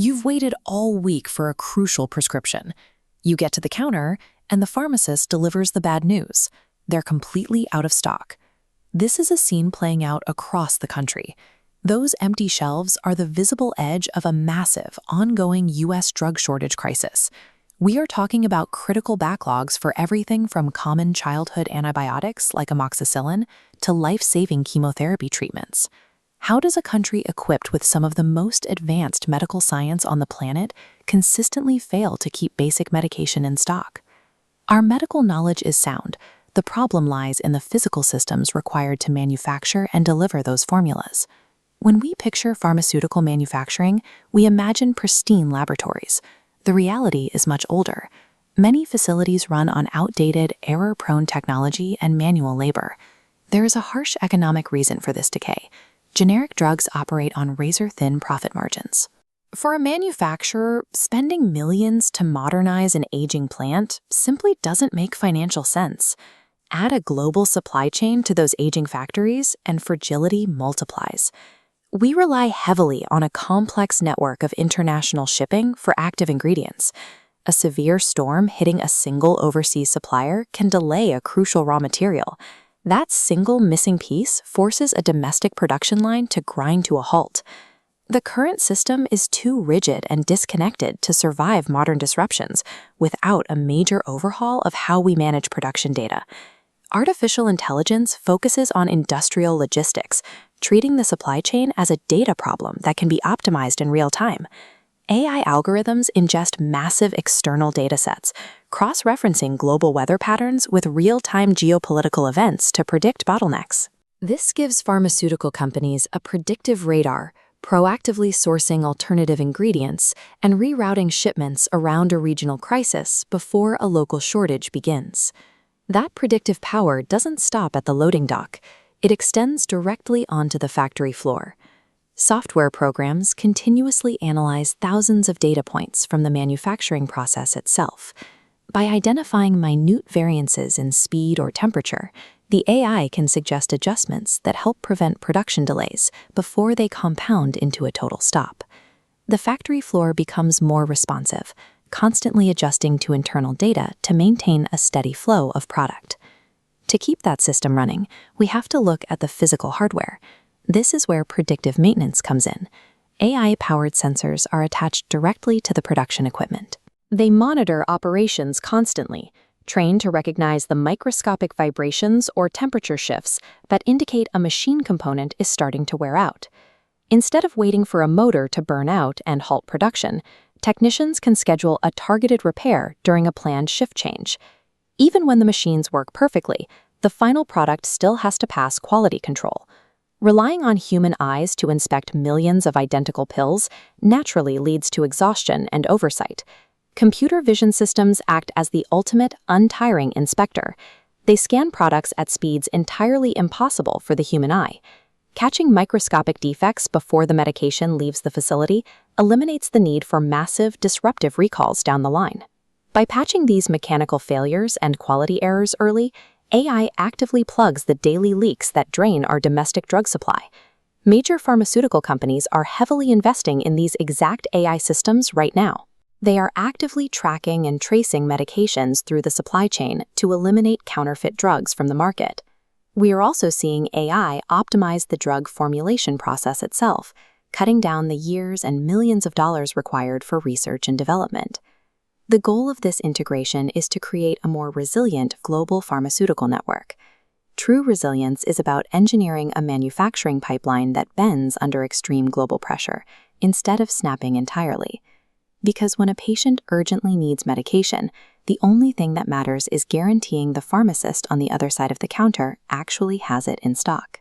You've waited all week for a crucial prescription. You get to the counter, and the pharmacist delivers the bad news. They're completely out of stock. This is a scene playing out across the country. Those empty shelves are the visible edge of a massive, ongoing U.S. drug shortage crisis. We are talking about critical backlogs for everything from common childhood antibiotics like amoxicillin to life-saving chemotherapy treatments. How does a country equipped with some of the most advanced medical science on the planet consistently fail to keep basic medication in stock? Our medical knowledge is sound. The problem lies in the physical systems required to manufacture and deliver those formulas. When we picture pharmaceutical manufacturing, we imagine pristine laboratories. The reality is much older. Many facilities run on outdated, error-prone technology and manual labor. There is a harsh economic reason for this decay. Generic drugs operate on razor-thin profit margins. For a manufacturer, spending millions to modernize an aging plant simply doesn't make financial sense. Add a global supply chain to those aging factories, and fragility multiplies. We rely heavily on a complex network of international shipping for active ingredients. A severe storm hitting a single overseas supplier can delay a crucial raw material. That single missing piece forces a domestic production line to grind to a halt. The current system is too rigid and disconnected to survive modern disruptions without a major overhaul of how we manage production data. Artificial intelligence focuses on industrial logistics, treating the supply chain as a data problem that can be optimized in real time. AI algorithms ingest massive external datasets, cross-referencing global weather patterns with real-time geopolitical events to predict bottlenecks. This gives pharmaceutical companies a predictive radar, proactively sourcing alternative ingredients and rerouting shipments around a regional crisis before a local shortage begins. That predictive power doesn't stop at the loading dock. It extends directly onto the factory floor. Software programs continuously analyze thousands of data points from the manufacturing process itself. By identifying minute variances in speed or temperature, the AI can suggest adjustments that help prevent production delays before they compound into a total stop. The factory floor becomes more responsive, constantly adjusting to internal data to maintain a steady flow of product. To keep that system running, we have to look at the physical hardware. This is where predictive maintenance comes in. AI-powered sensors are attached directly to the production equipment. They monitor operations constantly, trained to recognize the microscopic vibrations or temperature shifts that indicate a machine component is starting to wear out. Instead of waiting for a motor to burn out and halt production, technicians can schedule a targeted repair during a planned shift change. Even when the machines work perfectly, the final product still has to pass quality control. Relying on human eyes to inspect millions of identical pills naturally leads to exhaustion and oversight. Computer vision systems act as the ultimate, untiring inspector. They scan products at speeds entirely impossible for the human eye. Catching microscopic defects before the medication leaves the facility eliminates the need for massive, disruptive recalls down the line. By patching these mechanical failures and quality errors early, AI actively plugs the daily leaks that drain our domestic drug supply. Major pharmaceutical companies are heavily investing in these exact AI systems right now. They are actively tracking and tracing medications through the supply chain to eliminate counterfeit drugs from the market. We are also seeing AI optimize the drug formulation process itself, cutting down the years and millions of dollars required for research and development. The goal of this integration is to create a more resilient global pharmaceutical network. True resilience is about engineering a manufacturing pipeline that bends under extreme global pressure, instead of snapping entirely. Because when a patient urgently needs medication, the only thing that matters is guaranteeing the pharmacist on the other side of the counter actually has it in stock.